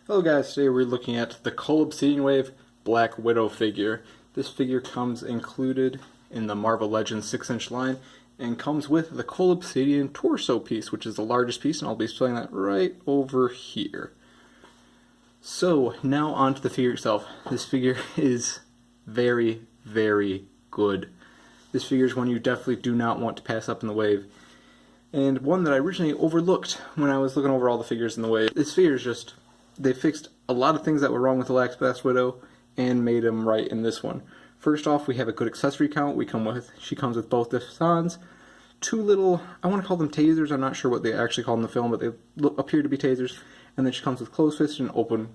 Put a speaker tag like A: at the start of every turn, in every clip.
A: Hello guys, today we're looking at the Cull Obsidian Wave Black Widow figure. This figure comes included in the Marvel Legends 6-inch line and comes with the Cull Obsidian torso piece, which is the largest piece, and I'll be displaying that right over here. So, now onto the figure itself. This figure is very, very good. This figure is one you definitely do not want to pass up in the wave. And one that I originally overlooked when I was looking over all the figures in the wave. This figure is just... They fixed a lot of things that were wrong with the last Widow and made them right in this one. First off, we have a good accessory count. She comes with both the batons, two little, I want to call them tasers. I'm not sure what they actually call them in the film, but they appear to be tasers. And then she comes with closed fisted and open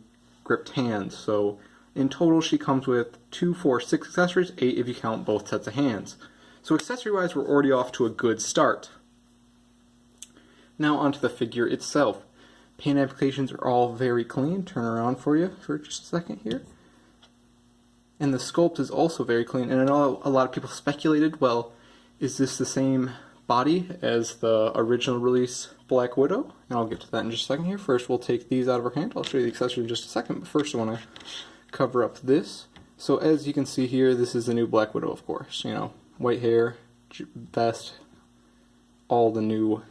A: gripped hands. So in total, she comes with 2, 4, 6 accessories, 8 if you count both sets of hands. So accessory-wise, we're already off to a good start. Now onto the figure itself. Paint applications are all very clean. Turn around for you for just a second here. And the sculpt is also very clean. And I know a lot of people speculated, well, is this the same body as the original release Black Widow? And I'll get to that in just a second here. First, we'll take these out of her hand. I'll show you the accessory in just a second. But first, I want to cover up this. So as you can see here, this is the new Black Widow, of course. You know, white hair, vest, all the new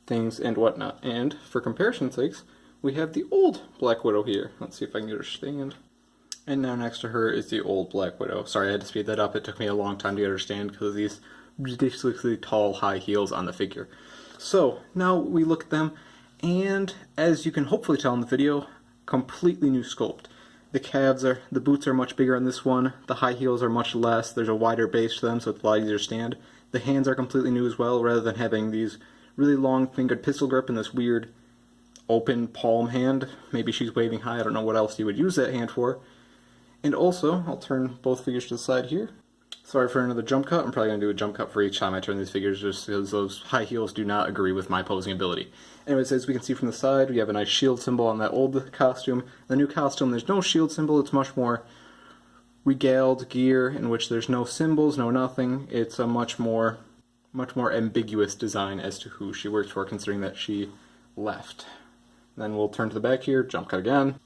A: things and whatnot. And for comparison's sakes, we have the old Black Widow here. Let's see if I can get her to stand. And now next to her is the old Black Widow. Sorry, I had to speed that up. It took me a long time to understand because of these ridiculously tall high heels on the figure. So now we look at them, and as you can hopefully tell in the video, completely new sculpt. The boots are much bigger on this one. The high heels are much less. There's a wider base to them, so it's a lot easier to stand. The hands are completely new as well, rather than having these really long fingered pistol grip and this weird open palm hand. Maybe she's waving high, I don't know what else you would use that hand for. And also, I'll turn both figures to the side here. Sorry for another jump cut, I'm probably going to do a jump cut for each time I turn these figures just because those high heels do not agree with my posing ability. Anyways, as we can see from the side, we have a nice shield symbol on that old costume. The new costume, there's no shield symbol, it's much more regaled gear in which there's no symbols, no nothing. It's a much more ambiguous design as to who she works for, considering that she left. Then we'll turn to the back here, jump cut again.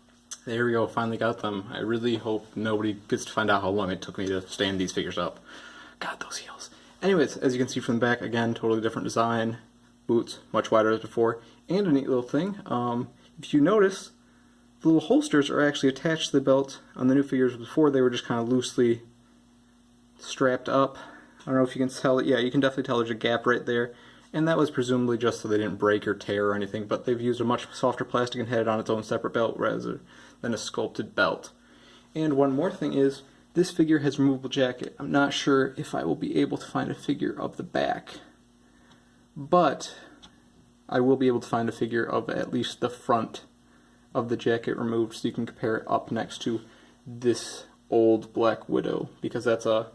A: There we go, finally got them. I really hope nobody gets to find out how long it took me to stand these figures up. God, those heels. Anyways, as you can see from the back, again, totally different design. Boots, much wider as before. And a neat little thing, if you notice, the little holsters are actually attached to the belt on the new figures. Before they were just kind of loosely strapped up. I don't know if you can tell it. Yeah, you can definitely tell there's a gap right there. And that was presumably just so they didn't break or tear or anything, but they've used a much softer plastic and had it on its own separate belt rather than a sculpted belt. And one more thing is, this figure has a removable jacket. I'm not sure if I will be able to find a figure of the back, but I will be able to find a figure of at least the front of the jacket removed so you can compare it up next to this old Black Widow, because that's a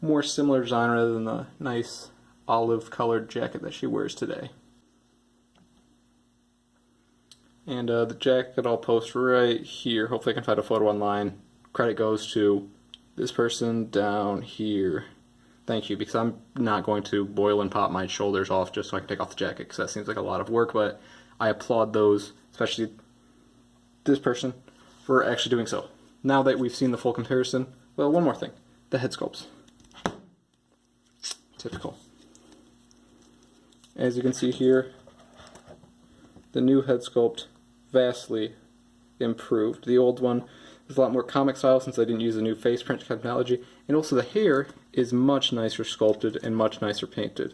A: more similar design rather than the nice olive colored jacket that she wears today. And the jacket I'll post right here. Hopefully I can find a photo online. Credit goes to this person down here. Thank you, because I'm not going to boil and pop my shoulders off just so I can take off the jacket, because that seems like a lot of work, but I applaud those, especially this person, for actually doing so. Now that we've seen the full comparison, well, one more thing. The head sculpts. Typical. As you can see here, the new head sculpt vastly improved. The old one is a lot more comic style since I didn't use the new face print technology, and also the hair is much nicer sculpted and much nicer painted.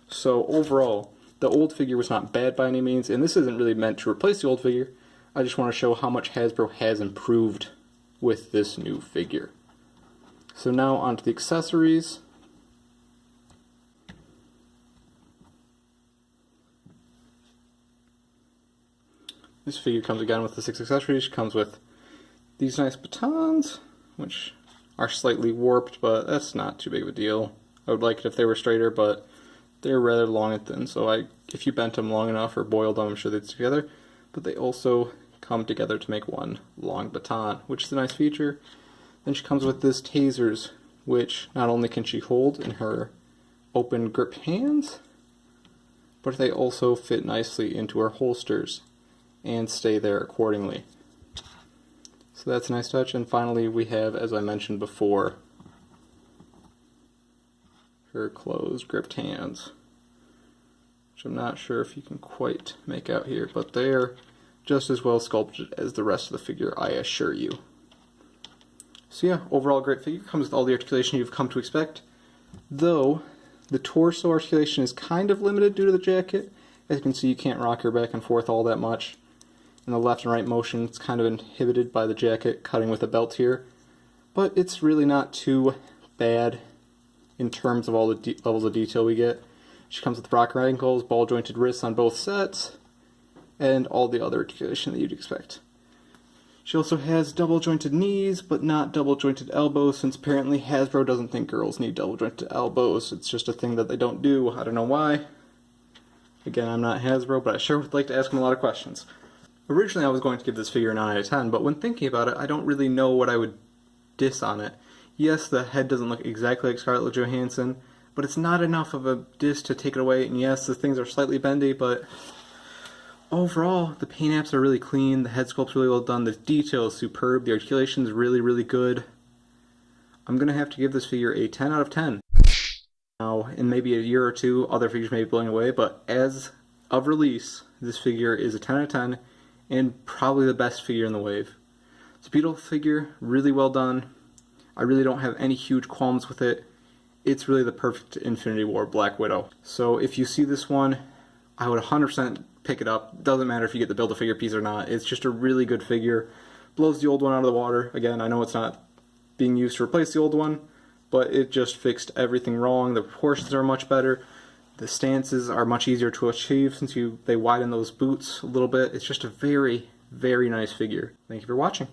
A: So overall, the old figure was not bad by any means, and this isn't really meant to replace the old figure. I just want to show how much Hasbro has improved with this new figure. So now onto the accessories. This figure comes again with the 6 accessories. She comes with these nice batons, which are slightly warped, but that's not too big of a deal. I would like it if they were straighter, but they're rather long and thin, so if you bent them long enough or boiled them, I'm sure they'd stick together. But they also come together to make one long baton, which is a nice feature. Then she comes with this tasers, which not only can she hold in her open grip hands, but they also fit nicely into her holsters. and stay there accordingly. So that's a nice touch. And finally we have, as I mentioned before, her closed gripped hands, which I'm not sure if you can quite make out here, but they're just as well sculpted as the rest of the figure, I assure you. So yeah, overall great figure, comes with all the articulation you've come to expect, though the torso articulation is kind of limited due to the jacket. As you can see, you can't rock her back and forth all that much. In the left and right motion, it's kind of inhibited by the jacket cutting with a belt here, but it's really not too bad in terms of all the levels of detail we get. She comes with rocker ankles, ball jointed wrists on both sets, and all the other articulation that you'd expect. She also has double jointed knees, but not double jointed elbows, since apparently Hasbro doesn't think girls need double jointed elbows. It's just a thing that they don't do. I don't know why. Again, I'm not Hasbro, but I sure would like to ask them a lot of questions. Originally I was going to give this figure a 9 out of 10, but when thinking about it, I don't really know what I would diss on it. Yes, the head doesn't look exactly like Scarlett Johansson, but it's not enough of a diss to take it away, and yes, the things are slightly bendy, but overall, the paint apps are really clean, the head sculpt's really well done, the detail is superb, the articulation is really, really good. I'm going to have to give this figure a 10 out of 10. Now, in maybe a year or two, other figures may be blowing away, but as of release, this figure is a 10 out of 10, and probably the best figure in the wave. It's a beautiful figure, really well done. I really don't have any huge qualms with it. It's really the perfect Infinity War Black Widow. So if you see this one, I would 100% pick it up. Doesn't matter if you get the Build-A-Figure piece or not. It's just a really good figure. Blows the old one out of the water. Again, I know it's not being used to replace the old one, but it just fixed everything wrong. The proportions are much better. The stances are much easier to achieve since they widen those boots a little bit. It's just a very, very nice figure. Thank you for watching.